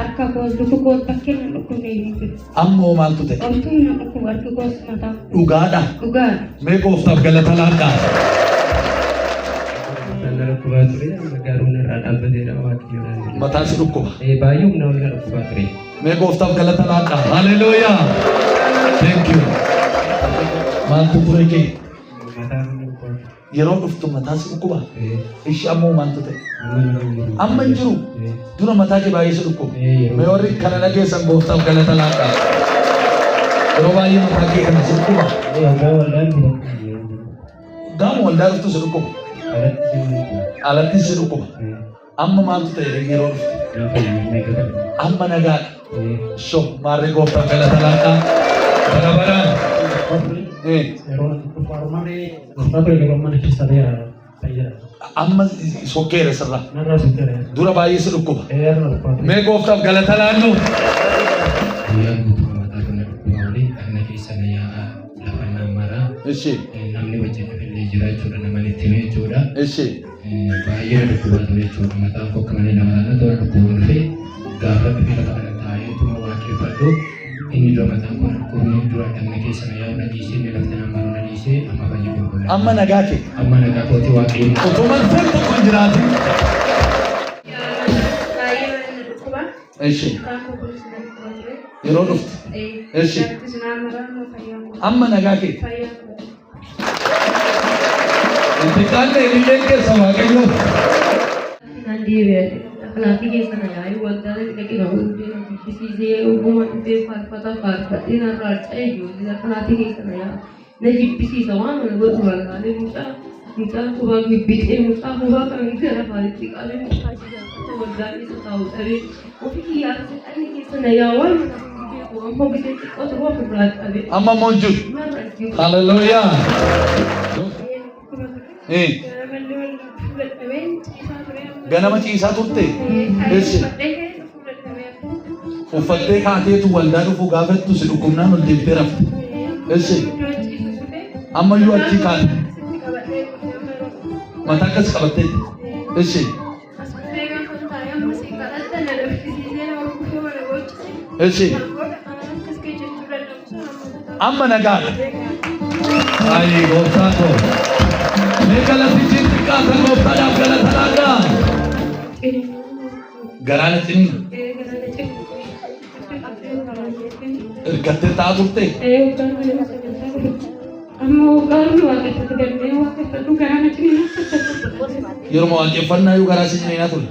Arka kos duku kos pakai nak kuni. Ammoo maaltu ta'e? Untuk nak aku arka kos mata. Dhugaadha. Dhugaa. Mee gooftaaf galata laadhaa. Nara kubaa ture garuu narraa dhaabbateedha waaqayyoon. Mataan si dhukkuba. Baay'ee humna wal gara kubaa ture. Mee gooftaaf galata laadhaa. Hallelujah. Thank you. Maaltu ture kee? Mataan kubaa. Yeroo dhuftu mataan si dhukkuba. Ishi ammoo maaltu ta'e? Amma hin jiru. Dura mataa kee baay'ee si dhukkuba. Mee warri kana dhageessan gooftaaf galata laadhaa. Yeroo baay'ee mataa kee kana si dhukkuba. Gaamu waldaa dhuftu si dhukkuba. Alatti si dhukkuba. Amma maaltu ta'e yeroo dhuftu? Amma nagaadha. So maarree gooftaaf galata laadhaa. Barabaraan. Amma sokkeera sirraa. Dura baay'ee si dhukkuba. Mee gooftaaf galata laadhaa. Ishi. Namni wajjin illee jira jechuudha. Namni itti himee jechuudha. Ishi. Baay'ee dhukkubaa ture jechuudha. Mataan koo akka malee nama naannoo tola dhukkubuu dhufee gaafa bifa kana taa'eetuma waaqeffadhu inni dura mataan koo dhukkubni dura dhagna keessa na yaa'u na dhiisee inni lafti namaa na dhiisee amma baay'ee gurgura. Amma nagaa kee. Amma nagaa kooti waaqayyoon. Otoo manfeen tokko hin jiraatin. Ishi. Yeroo dhuftu. Ishi. Amma nagaa kee. Intiqaalle ililleen keessa waaqayyoo. Nanti nanti keessa na yaa'u waggaa dhaqee na hundee na jibbisiisee ogummaa dhufee faarfatee narraa ca'ee ijoollee nanti keessa na yaa'u na jibbisiisa waan na godhu wallaalee mucaa kubaa bibbitee mucaa kubaa kan gara faalitti qabee mucaa jiraatu waggaa keessa taa'u dhabee ofii yaa'u ani keessa na yaa'u waan amma bitee xiqqootu waa fuuldura qabee. Amma monjuu. Hallelujah. Ganama ciisaa turte. Uffattee kaateetu waldaa dhufu gaafattu si dhukkubnaan ol deebitee rafte. Amma iyyuu achi kaate. Mataa akkas qabatteetti. Amma nagaadha. Ayi gooftaa koo. Mee galatiitiin xiqqaatan gooftaadhaaf galata laadhaa. Garaana cimina. Ergattee taa'aa turte. Yeroo waaqeffannaa iyyuu garaa si cimina ture.